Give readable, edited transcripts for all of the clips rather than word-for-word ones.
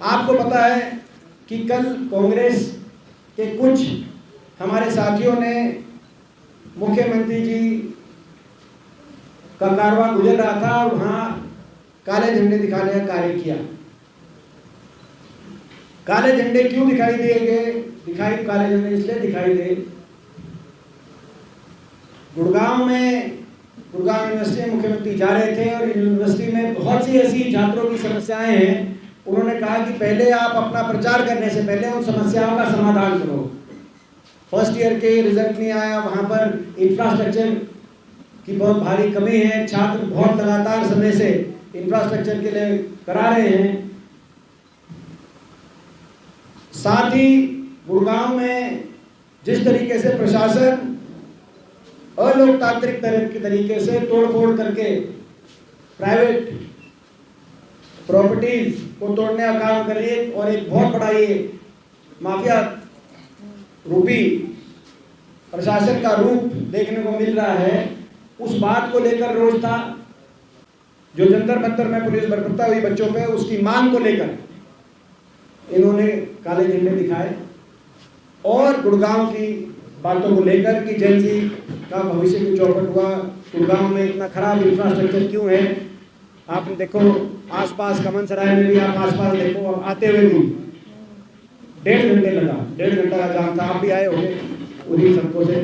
आपको पता है कि कल कांग्रेस के कुछ हमारे साथियों ने मुख्यमंत्री जी का कारवां गुजर रहा था और वहां काले झंडे दिखाने का कार्य किया। काले झंडे क्यों दिखाई दिए गए? काले झंडे इसलिए दिखाई दे, गुड़गांव यूनिवर्सिटी में मुख्यमंत्री जा रहे थे और यूनिवर्सिटी में बहुत सी ऐसी छात्रों की समस्याएं हैं। उन्होंने कहा कि पहले आप अपना प्रचार करने से पहले उन समस्याओं का समाधान करो। फर्स्ट ईयर के रिजल्ट नहीं आया, वहां पर इंफ्रास्ट्रक्चर की बहुत भारी कमी है, छात्र बहुत लगातार समय से इंफ्रास्ट्रक्चर के लिए करा रहे हैं। साथ ही गुड़गांव में जिस तरीके से प्रशासन अलोकतांत्रिक तरीके से तोड़फोड़ करके प्राइवेट प्रॉपर्टीज को तोड़ने का काम कर रही है और एक बहुत बड़ा ये माफिया रूपी प्रशासन का रूप देखने को मिल रहा है, उस बात को लेकर रोष था। जो जंतर मंतर में पुलिस बर्बरता हुई बच्चों पे, उसकी मांग को लेकर इन्होंने काले झंडे दिखाए और गुड़गांव की बातों को लेकर कि जैन का भविष्य की चौपट हुआ, गुड़गांव में इतना खराब इंफ्रास्ट्रक्चर क्यों है। आपने देखो आसपास कमन सराय में भी, आप आसपास देखो, अब आते हुए भी 1.5 घंटे लगा, 1.5 घंटा का जाम था। आप भी आए होंगे उन्हीं सड़कों से,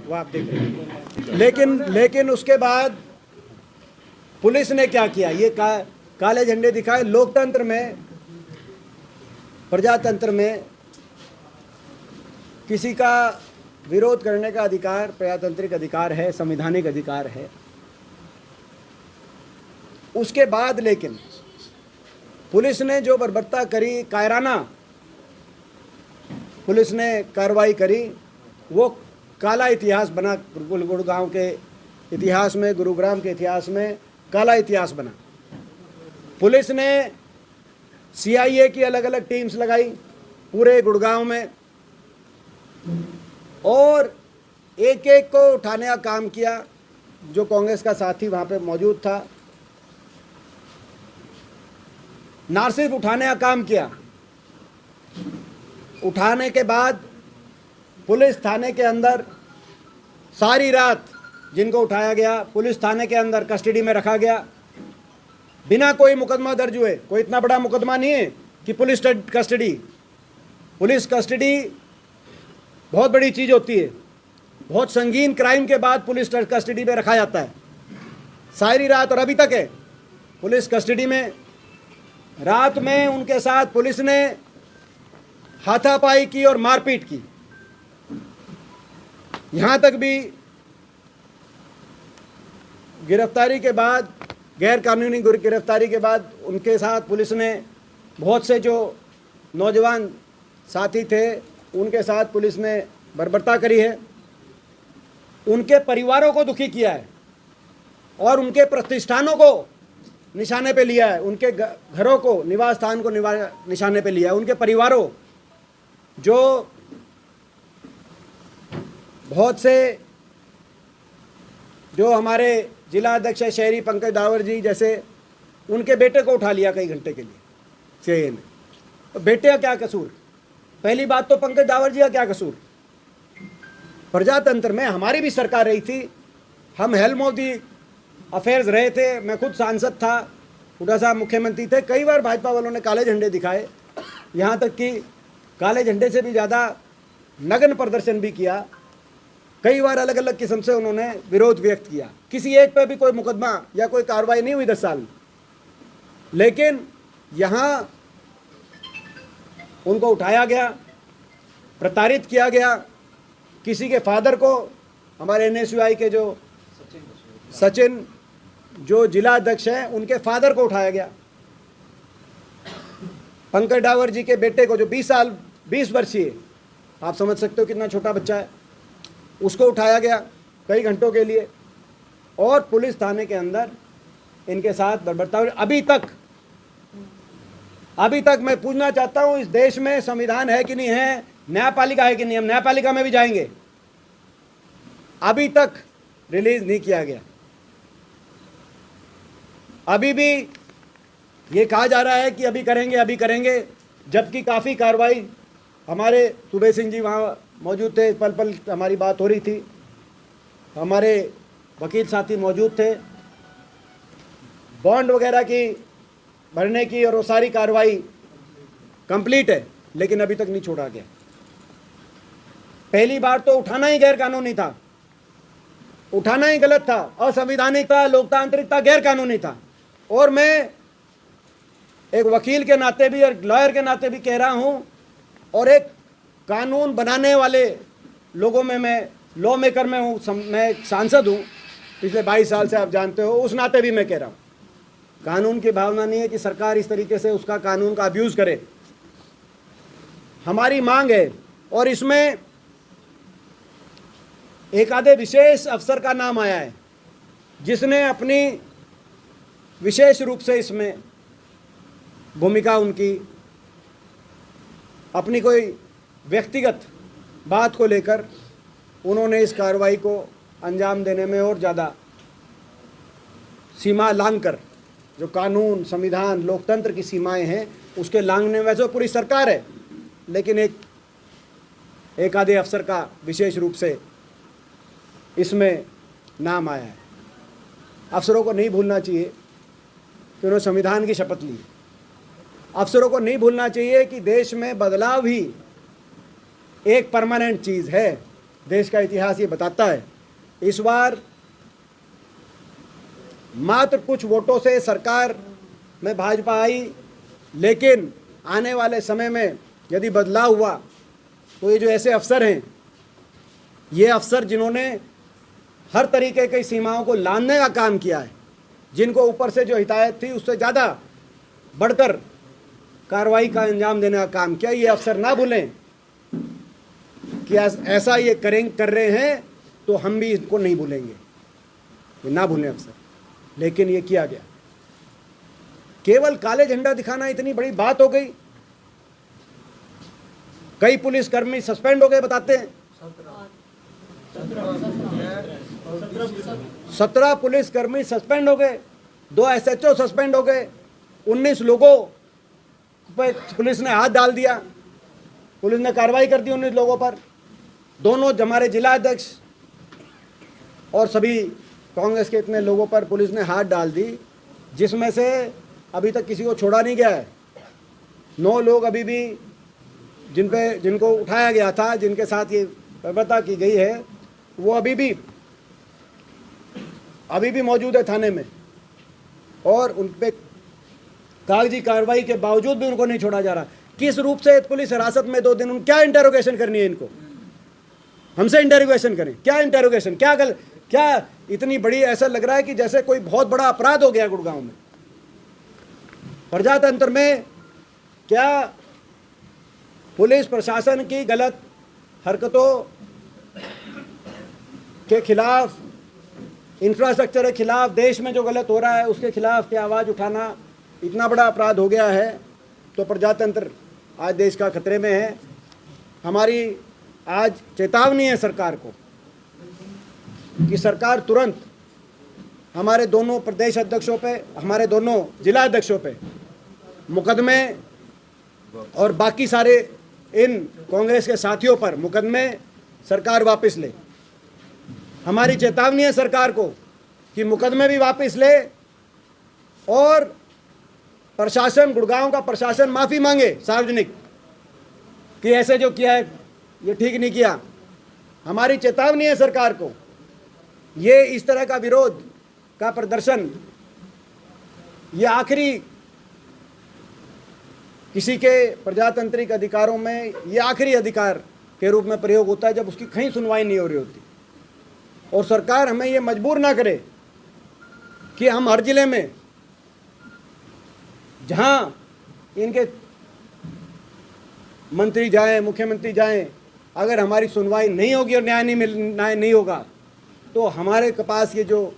वो आप देख रहे हैं। लेकिन उसके बाद पुलिस ने क्या किया? ये काले झंडे दिखाए। लोकतंत्र में, प्रजातंत्र में किसी का विरोध करने का अधिकार प्रजातांत्रिक अधिकार है, संवैधानिक अधिकार है। उसके बाद लेकिन पुलिस ने जो बर्बरता करी, कायराना पुलिस ने कार्रवाई करी, वो काला इतिहास बना। गुड़गांव के इतिहास में, गुरुग्राम के इतिहास में काला इतिहास बना। पुलिस ने CIA की अलग अलग टीम्स लगाई पूरे गुड़गांव में और एक एक को उठाने का काम किया। जो कांग्रेस का साथी वहां पे मौजूद था, ना सिर्फ उठाने का काम किया, उठाने के बाद पुलिस थाने के अंदर सारी रात जिनको उठाया गया, पुलिस थाने के अंदर कस्टडी में रखा गया बिना कोई मुकदमा दर्ज हुए। कोई इतना बड़ा मुकदमा नहीं है कि पुलिस कस्टडी बहुत बड़ी चीज़ होती है। बहुत संगीन क्राइम के बाद पुलिस कस्टडी में रखा जाता है सारी रात, और अभी तक है पुलिस कस्टडी में। रात में उनके साथ पुलिस ने हाथापाई की और मारपीट की। यहाँ तक भी गिरफ्तारी के बाद, गैर कानूनी गिरफ्तारी के बाद उनके साथ पुलिस ने बहुत से जो नौजवान साथी थे उनके साथ पुलिस ने बर्बरता करी है, उनके परिवारों को दुखी किया है और उनके प्रतिष्ठानों को निशाने पे लिया है, उनके घरों को, निवास स्थान को निशाने पे लिया है। उनके परिवारों, जो बहुत से जो हमारे जिला अध्यक्ष शहरी पंकज दावर जी जैसे, उनके बेटे को उठा लिया कई घंटे के लिए CIA ने। तो बेटे का क्या कसूर? पहली बात तो पंकज दावर जी का क्या कसूर? प्रजातंत्र में हमारी भी सरकार रही थी, हम हेल्म ऑफ दी अफेयर्स रहे थे। मैं खुद सांसद था, हुड्डा साहब मुख्यमंत्री थे। कई बार भाजपा वालों ने काले झंडे दिखाए, यहाँ तक कि काले झंडे से भी ज़्यादा नग्न प्रदर्शन भी किया। कई बार अलग अलग किस्म से उन्होंने विरोध व्यक्त किया। किसी एक पे भी कोई मुकदमा या कोई कार्रवाई नहीं हुई 10 साल में, लेकिन यहाँ उनको उठाया गया, प्रताड़ित किया गया। किसी के फादर को, हमारे NSUI के जो सचिन जो जिला अध्यक्ष हैं, उनके फादर को उठाया गया। पंकज दावर जी के बेटे को, जो 20 वर्षीय, आप समझ सकते हो कितना छोटा बच्चा है, उसको उठाया गया कई घंटों के लिए और पुलिस थाने के अंदर इनके साथ बर्बरता। अभी तक मैं पूछना चाहता हूं, इस देश में संविधान है कि नहीं है, न्यायपालिका है कि नहीं? हम न्यायपालिका में भी जाएंगे। अभी तक रिलीज नहीं किया गया। अभी भी ये कहा जा रहा है कि अभी करेंगे, अभी करेंगे। जबकि काफ़ी कार्रवाई, हमारे सुबेश सिंह जी वहाँ मौजूद थे, पल पल हमारी बात हो रही थी, हमारे वकील साथी मौजूद थे, बॉन्ड वगैरह की भरने की और वो सारी कार्रवाई कंप्लीट है, लेकिन अभी तक नहीं छोड़ा गया। पहली बार तो उठाना ही गैर कानूनी था, उठाना ही गलत था, असंवैधानिक था, लोकतांत्रिक था, गैर कानूनी था। और मैं एक वकील के नाते भी और लॉयर के नाते भी कह रहा हूं, और एक कानून बनाने वाले लोगों में मैं लॉ मेकर में हूँ, मैं एक सांसद हूँ पिछले 22 साल से, आप जानते हो, उस नाते भी मैं कह रहा हूँ, कानून की भावना नहीं है कि सरकार इस तरीके से उसका कानून का अब्यूज़ करे। हमारी मांग है, और इसमें एक आधे विशेष अफसर का नाम आया है जिसने अपनी विशेष रूप से इसमें भूमिका, उनकी अपनी कोई व्यक्तिगत बात को लेकर उन्होंने इस कार्रवाई को अंजाम देने में और ज़्यादा सीमा लांघकर, जो कानून, संविधान, लोकतंत्र की सीमाएं हैं उसके लांघने, वैसे पूरी सरकार है, लेकिन एक आधे अफसर का विशेष रूप से इसमें नाम आया है। अफसरों को नहीं भूलना चाहिए कि उन्होंने संविधान की शपथ ली। अफसरों को नहीं भूलना चाहिए कि देश में बदलाव ही एक परमानेंट चीज़ है, देश का इतिहास ये बताता है। इस बार मात्र कुछ वोटों से सरकार में भाजपा आई, लेकिन आने वाले समय में यदि बदलाव हुआ तो ये जो ऐसे अफसर हैं, ये अफसर जिन्होंने हर तरीके की सीमाओं को लांघने का काम किया है, जिनको ऊपर से जो हिदायत थी उससे ज़्यादा बढ़कर कार्रवाई का अंजाम देने का काम किया, ये अफसर ना भूलें कि ऐसा ये कर रहे हैं, तो हम भी इनको नहीं भूलेंगे, ये ना भूलें अफसर। लेकिन ये किया गया, केवल काले झंडा दिखाना इतनी बड़ी बात हो गई। कई पुलिसकर्मी सस्पेंड हो गए, बताते हैं 17 पुलिसकर्मी सस्पेंड हो गए, 2 SHO सस्पेंड हो गए, 19 लोगों पर पुलिस ने हाथ डाल दिया, पुलिस ने कार्रवाई कर दी 19 लोगों पर। दोनों हमारे जिला अध्यक्ष और सभी कांग्रेस के इतने लोगों पर पुलिस ने हाथ डाल दी, जिसमें से अभी तक किसी को छोड़ा नहीं गया है। 9 लोग अभी भी जिनको उठाया गया था, जिनके साथ ये व्यवस्था की गई है, वो अभी भी मौजूद है थाने में, और उन पे कागजी कार्रवाई के बावजूद भी उनको नहीं छोड़ा जा रहा। किस रूप से पुलिस हिरासत में 2 दिन, क्या इंटेरोगेशन करनी है इनको? हमसे इंटेरोगेशन करें, क्या इंटेरोगेशन, क्या इतनी बड़ी, ऐसा लग रहा है कि जैसे कोई बहुत बड़ा अपराध हो गया गुड़गांव में। प्रजातंत्र में क्या पुलिस प्रशासन की गलत हरकतों के खिलाफ, इंफ्रास्ट्रक्चर के खिलाफ, देश में जो गलत हो रहा है उसके खिलाफ की आवाज़ उठाना इतना बड़ा अपराध हो गया है, तो प्रजातंत्र आज देश का खतरे में है। हमारी आज चेतावनी है सरकार को कि सरकार तुरंत हमारे दोनों प्रदेश अध्यक्षों पे, हमारे दोनों जिला अध्यक्षों पे मुकदमे और बाकी सारे इन कांग्रेस के साथियों पर मुकदमे सरकार वापस ले। हमारी चेतावनी है सरकार को कि मुकदमे भी वापस ले, और प्रशासन, गुड़गांव का प्रशासन माफ़ी मांगे सार्वजनिक कि ऐसे जो किया है ये ठीक नहीं किया। हमारी चेतावनी है सरकार को, ये इस तरह का विरोध का प्रदर्शन, ये आखिरी किसी के प्रजातांत्रिक अधिकारों में ये आखिरी अधिकार के रूप में प्रयोग होता है जब उसकी कहीं सुनवाई नहीं हो रही होती। और सरकार हमें ये मजबूर ना करे कि हम हर जिले में जहां इनके मंत्री जाएं, मुख्यमंत्री जाएं, अगर हमारी सुनवाई नहीं होगी और न्याय नहीं होगा, तो हमारे पास ये जो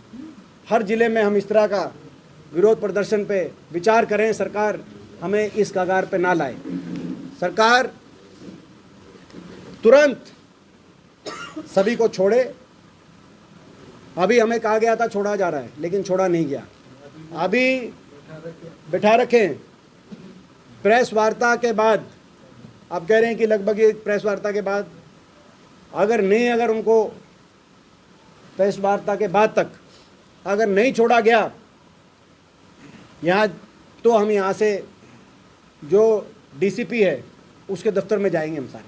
हर जिले में हम इस तरह का विरोध प्रदर्शन पे विचार करें। सरकार हमें इस कगार पे ना लाए। सरकार तुरंत सभी को छोड़े। अभी हमें कहा गया था छोड़ा जा रहा है, लेकिन छोड़ा नहीं गया, अभी बिठा रखें। प्रेस वार्ता के बाद, आप कह रहे हैं कि लगभग एक प्रेस वार्ता के बाद, अगर उनको प्रेस वार्ता के बाद तक अगर नहीं छोड़ा गया यहाँ, तो हम यहाँ से जो डीसीपी है उसके दफ्तर में जाएंगे हम सारे,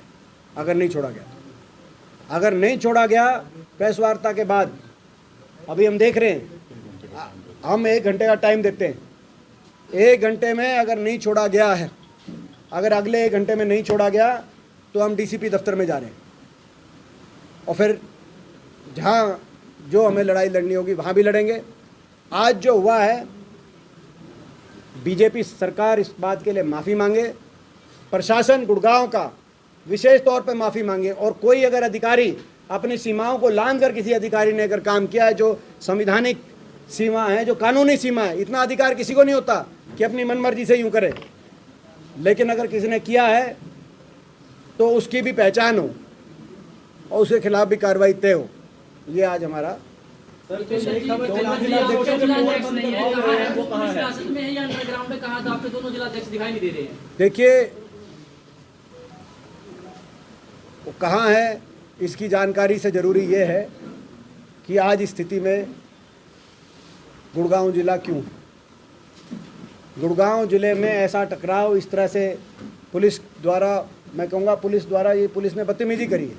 अगर नहीं छोड़ा गया तो। अगर नहीं छोड़ा गया प्रेस वार्ता के बाद, अभी हम देख रहे हैं, हम 1 घंटे का टाइम देते हैं, 1 घंटे में अगर नहीं छोड़ा गया है, अगर अगले 1 घंटे में नहीं छोड़ा गया तो हम डीसीपी दफ्तर में जा रहे हैं, और फिर जहाँ जो हमें लड़ाई लड़नी होगी वहाँ भी लड़ेंगे। आज जो हुआ है, बीजेपी सरकार इस बात के लिए माफ़ी मांगे, प्रशासन गुड़गांव का विशेष तौर पे माफ़ी मांगे, और कोई अगर अधिकारी अपनी सीमाओं को लांघ कर किसी अधिकारी ने अगर काम किया है, जो संविधानिक सीमा है, जो कानूनी सीमा है, इतना अधिकार किसी को नहीं होता कि अपनी मनमर्जी से यूँ करे, लेकिन अगर किसी ने किया है तो उसकी भी पहचान हो और उसके खिलाफ भी कार्रवाई तय हो। ये आज हमारा देखिए, वो कहाँ है इसकी जानकारी से ज़रूरी ये है कि आज स्थिति में गुड़गांव जिला क्यों, गुड़गांव जिले में ऐसा टकराव इस तरह से पुलिस द्वारा, मैं कहूँगा पुलिस द्वारा, ये पुलिस ने बदतमीजी करी है।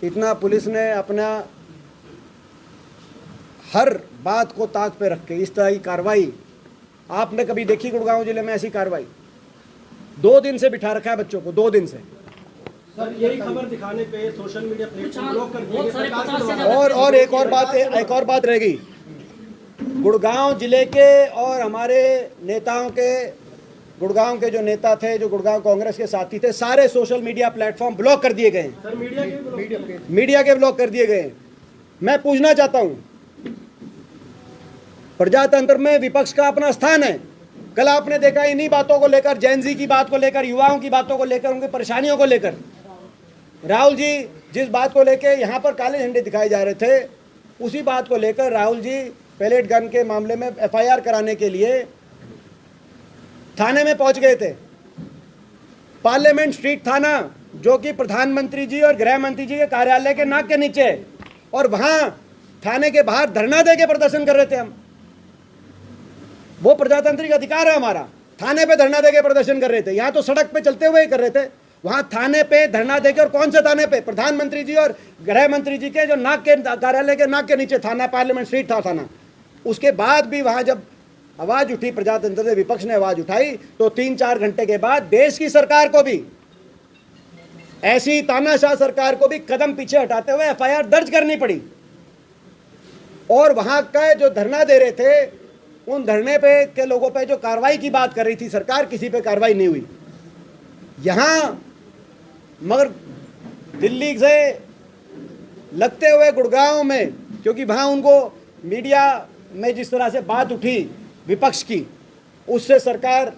इतना पुलिस ने अपना हर बात को ताक पे रख के इस तरह की कार्रवाई आपने कभी देखी गुड़गांव जिले में? ऐसी कार्रवाई 2 दिन से बिठा रखा है बच्चों को, 2 दिन से। सर, यही खबर दिखाने पे सोशल मीडिया प्लेटफॉर्म ब्लॉक कर दिए। और एक और बात रह गई, गुड़गांव जिले के और हमारे नेताओं के, गुड़गांव के जो नेता थे, जो गुड़गांव कांग्रेस के साथी थे, सारे सोशल मीडिया प्लेटफॉर्म ब्लॉक कर दिए गए हैं। सर, मीडिया के ब्लॉक कर दिए गए हैं। मैं पूछना चाहता हूं, प्रजातंत्र में विपक्ष का अपना स्थान है। कल आपने देखा इन्हीं बातों को लेकर, जेनजी की बात को लेकर, युवाओं की बातों को लेकर, उनकी परेशानियों को लेकर, राहुल जी जिस बात को लेकर यहाँ पर काले झंडे दिखाए जा रहे थे, उसी बात को लेकर राहुल जी पैलेट गन के मामले में एफआईआर कराने के लिए थाने में पहुंच गए थे। पार्लियामेंट स्ट्रीट थाना, जो कि प्रधानमंत्री जी और गृह मंत्री जी के कार्यालय के नाक के नीचे, और वहां थाने के बाहर धरना दे के प्रदर्शन कर रहे थे हम। वो प्रजातांत्रिक अधिकार है हमारा, थाने पे धरना दे के प्रदर्शन कर रहे थे। यहाँ तो सड़क पे चलते हुए ही कर रहे थे, वहां थाने पे धरना देके। और कौन से थाने पे? प्रधानमंत्री जी और गृह मंत्री जी के जो नाक के कार्यालय के नाक के नीचे थाना, पार्लियामेंट स्ट्रीट था थाना। उसके बाद भी वहां जब आवाज उठी, प्रजातंत्र से विपक्ष ने आवाज उठाई, तो 3-4 घंटे के बाद देश की सरकार को भी, ऐसी तानाशाह सरकार को भी कदम पीछे हटाते हुए एफआईआर दर्ज करनी पड़ी। और वहां का जो धरना दे रहे थे, उन धरने पे के लोगों पे जो कार्रवाई की बात कर रही थी सरकार, किसी पे कार्रवाई नहीं हुई। यहां मगर दिल्ली से लगते हुए गुड़गांव में, क्योंकि वहां उनको मीडिया में जिस तरह से बात उठी विपक्ष की, उससे सरकार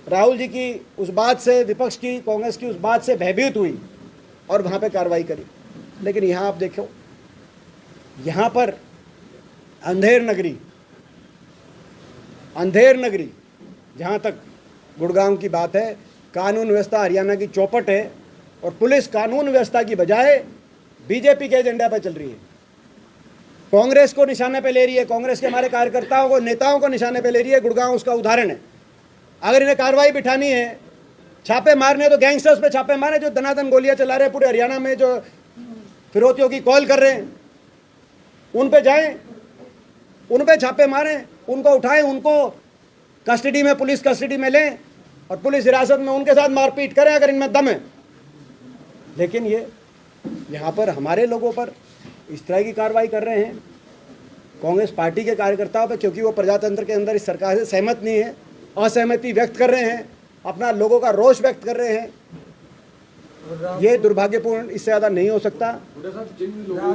राहुल जी की उस बात से, विपक्ष की, कांग्रेस की उस बात से भयभीत हुई और वहाँ पे कार्रवाई करी। लेकिन यहाँ आप देखो, यहाँ पर अंधेर नगरी जहाँ तक गुड़गांव की बात है, कानून व्यवस्था हरियाणा की चौपट है, और पुलिस कानून व्यवस्था की बजाय बीजेपी के एजेंडा पर चल रही है। कांग्रेस को निशाने पे ले रही है, कांग्रेस के हमारे कार्यकर्ताओं को, नेताओं को निशाने पे ले रही है। गुड़गांव उसका उदाहरण है। अगर इन्हें कार्रवाई बिठानी है, छापे मारने, तो गैंगस्टर्स पे छापे मारे जो दनादन गोलियां चला रहे हैं पूरे हरियाणा में, जो फिरौतियों की कॉल कर रहे हैं, उन पे जाएं, उन पे छापे मारें, उनको उठाएं, उनको कस्टडी में, पुलिस कस्टडी में लें और पुलिस हिरासत में उनके साथ मारपीट करें अगर इनमें दम है। लेकिन ये यहाँ पर हमारे लोगों पर इस तरह की कार्रवाई कर रहे हैं, कांग्रेस पार्टी के कार्यकर्ताओं पर, क्योंकि वो प्रजातंत्र के अंदर इस सरकार से सहमत नहीं है, असहमति व्यक्त कर रहे हैं, अपना लोगों का रोष व्यक्त कर रहे हैं। ये दुर्भाग्यपूर्ण, इससे ज़्यादा नहीं हो सकता। जिन लोगों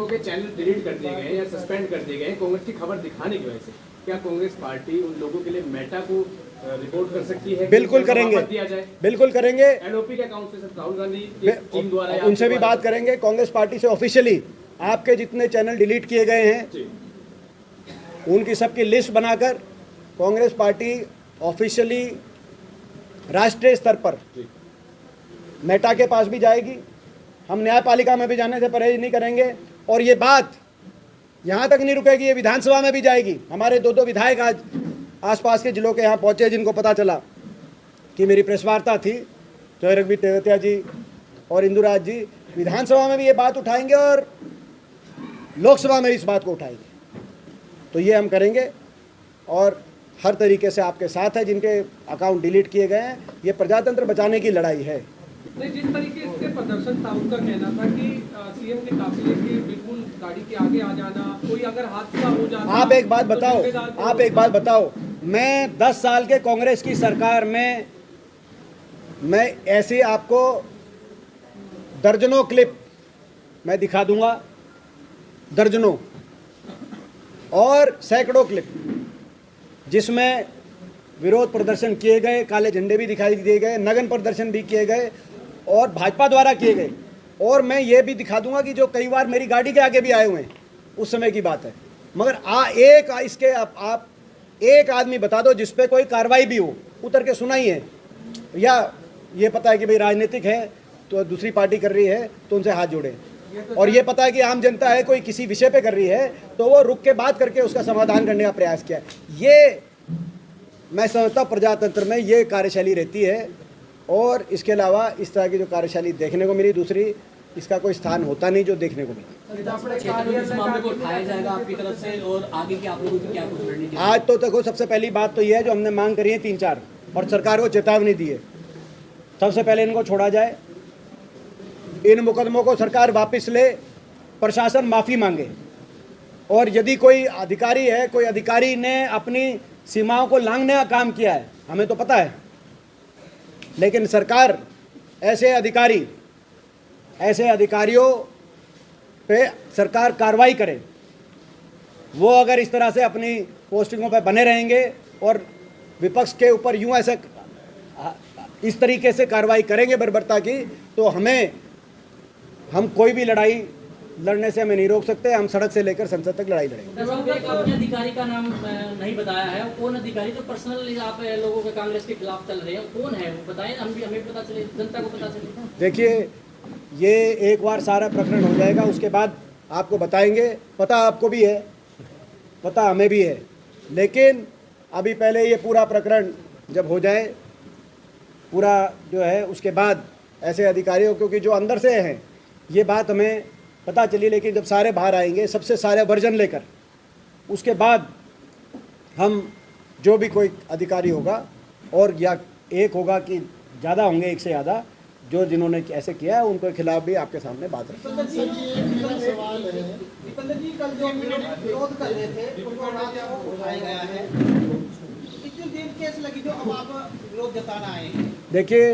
के चैनल डिलीट कर दिए गए हैं या सस्पेंड कर दिए गए हैं कांग्रेस की खबर दिखाने की वजह से, क्या कांग्रेस पार्टी उन लोगों के लिए मेटा को रिपोर्ट कर सकती है? बिल्कुल करेंगे, बिल्कुल करेंगे। एलओपी के अकाउंट से राहुल गांधी टीम द्वारा उनसे भी बात करेंगे, कांग्रेस पार्टी से ऑफिशियली आपके जितने चैनल डिलीट किए गए हैं उनकी सबकी लिस्ट बनाकर कांग्रेस पार्टी ऑफिशियली राष्ट्रीय स्तर पर मेटा के पास भी जाएगी। हम न्यायपालिका में भी जाने से परहेज नहीं करेंगे और ये बात यहाँ तक नहीं रुकेगी, ये विधानसभा में भी जाएगी। हमारे दो विधायक आज आसपास के जिलों के यहाँ पहुँचे, जिनको पता चला कि मेरी प्रेस वार्ता थी, जय रघुवीर तेवतिया जी और इंदुराज जी विधानसभा में भी ये बात उठाएंगे और लोकसभा में इस बात को उठाएंगे। तो ये हम करेंगे और हर तरीके से आपके साथ है। जिनके अकाउंट डिलीट किए गए हैं, ये प्रजातंत्र बचाने की लड़ाई है। नहीं, जिस तरीके से प्रदर्शन था, उनका कहना था कि सीएम के काफिले के बिल्कुल गाड़ी के आगे आ जाना, कोई अगर हादसा हो जाता। आप एक बात बताओ, मैं 10 साल के कांग्रेस की सरकार में मैं ऐसे आपको दर्जनों क्लिप मैं दिखा दूंगा, दर्जनों और सैकड़ों क्लिप जिसमें विरोध प्रदर्शन किए गए, काले झंडे भी दिखाई दिए गए, नग्न प्रदर्शन भी किए गए और भाजपा द्वारा किए गए। और मैं ये भी दिखा दूंगा कि जो कई बार मेरी गाड़ी के आगे भी आए हुए हैं, उस समय की बात है। मगर आप एक आदमी बता दो जिस पे कोई कार्रवाई भी हो, उतर के सुनाइए। या ये पता है कि भाई राजनीतिक है तो दूसरी पार्टी कर रही है तो उनसे हाथ जोड़े, और ये पता है कि आम जनता है कोई किसी विषय पे कर रही है तो वो रुक के बात करके उसका समाधान करने का प्रयास किया है। ये मैं समझता हूँ प्रजातंत्र में ये कार्यशैली रहती है और इसके अलावा इस तरह की जो कार्यशैली देखने को मिली, दूसरी इसका कोई स्थान होता नहीं जो देखने को मिला। आज तो देखो, सबसे पहली बात तो ये है जो हमने मांग करी है 3-4 और सरकार को चेतावनी दी है, सबसे पहले इनको छोड़ा जाए, इन मुकदमों को सरकार वापस ले, प्रशासन माफ़ी मांगे। और यदि कोई अधिकारी है, कोई अधिकारी ने अपनी सीमाओं को लांघने का काम किया है, हमें तो पता है, लेकिन सरकार ऐसे अधिकारियों पे सरकार कार्रवाई करे। वो अगर इस तरह से अपनी पोस्टिंगों पे बने रहेंगे और विपक्ष के ऊपर यूं ऐसे इस तरीके से कार्रवाई करेंगे बर्बरता की, तो हम कोई भी लड़ाई लड़ने से हमें नहीं रोक सकते। हम सड़क से लेकर संसद तक लड़ाई लड़ेंगे। अपने अधिकारी का नाम नहीं बताया है, कौन अधिकारी जो पर्सनल आप लोगों के कांग्रेस के खिलाफ चल रहे हैं, कौन है वो बताएं, हमें पता चले, जनता को पता चले। देखिए, ये एक बार सारा प्रकरण हो जाएगा, उसके बाद आपको बताएंगे। पता आपको भी है, पता हमें भी है, लेकिन अभी पहले ये पूरा प्रकरण जब हो जाए पूरा जो है, उसके बाद ऐसे अधिकारियों, क्योंकि जो अंदर से हैं ये बात हमें पता चली, लेकिन जब सारे बाहर आएंगे सबसे सारे वर्जन लेकर, उसके बाद हम जो भी कोई अधिकारी होगा, और या एक होगा कि ज़्यादा होंगे, एक से ज़्यादा, जो जिन्होंने ऐसे किया है उनके खिलाफ भी आपके सामने बात रखें। दीपेंद्र जी, कल जो विरोध कर रहे थे उनको रात को उठाया गया है, कितनी देर केस लगी जो अब आप विरोध जताना आए हैं? देखिए,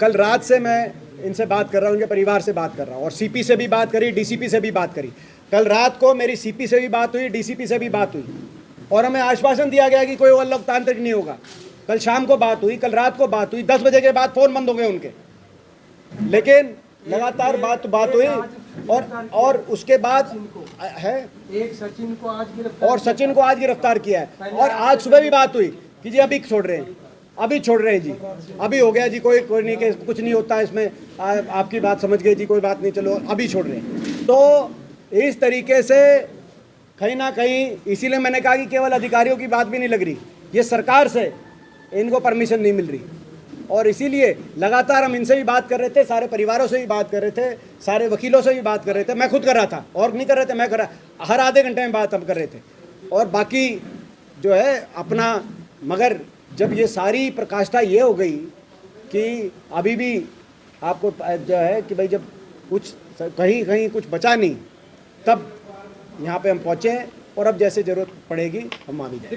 कल रात से मैं इनसे बात कर रहा हूँ, उनके परिवार से बात कर रहा हूँ, और सीपी से भी बात करी, डीसीपी से भी बात करी। कल रात को मेरी सीपी से भी बात हुई, डीसीपी से भी बात हुई, और हमें आश्वासन दिया गया कि कोई और लोकतांत्रिक नहीं होगा। कल शाम को बात हुई, कल रात को बात हुई, 10 बजे के बाद फ़ोन बंद हो गए उनके, लेकिन लगातार बात हुई। और उसके बाद है एक सचिन को आज गिरफ्तार किया है, और आज सुबह भी बात हुई कि जी अभी छोड़ रहे हैं, अभी छोड़ रहे हैं जी, अभी हो गया जी, कोई नहीं, के कुछ नहीं होता इसमें, आपकी बात समझ गए जी, कोई बात नहीं, चलो अभी छोड़ रहे हैं। तो इस तरीके से कहीं ना कहीं, इसीलिए मैंने कहा कि केवल अधिकारियों की बात भी नहीं लग रही, ये सरकार से इनको परमिशन नहीं मिल रही, और इसीलिए लगातार हम इनसे भी बात कर रहे थे, सारे परिवारों से भी बात कर रहे थे, सारे वकीलों से भी बात कर रहे थे, मैं खुद कर रहा था, और नहीं कर रहे थे, मैं कर रहा, हर आधे घंटे में बात हम कर रहे थे, और बाकी जो है अपना। मगर जब ये सारी प्रकाष्ठा ये हो गई कि अभी भी आपको जो है कि भाई जब कुछ कहीं कुछ बचा नहीं, तब यहाँ पे हम पहुँचे हैं, और अब जैसे ज़रूरत पड़ेगी हम आ भी जाएंगे।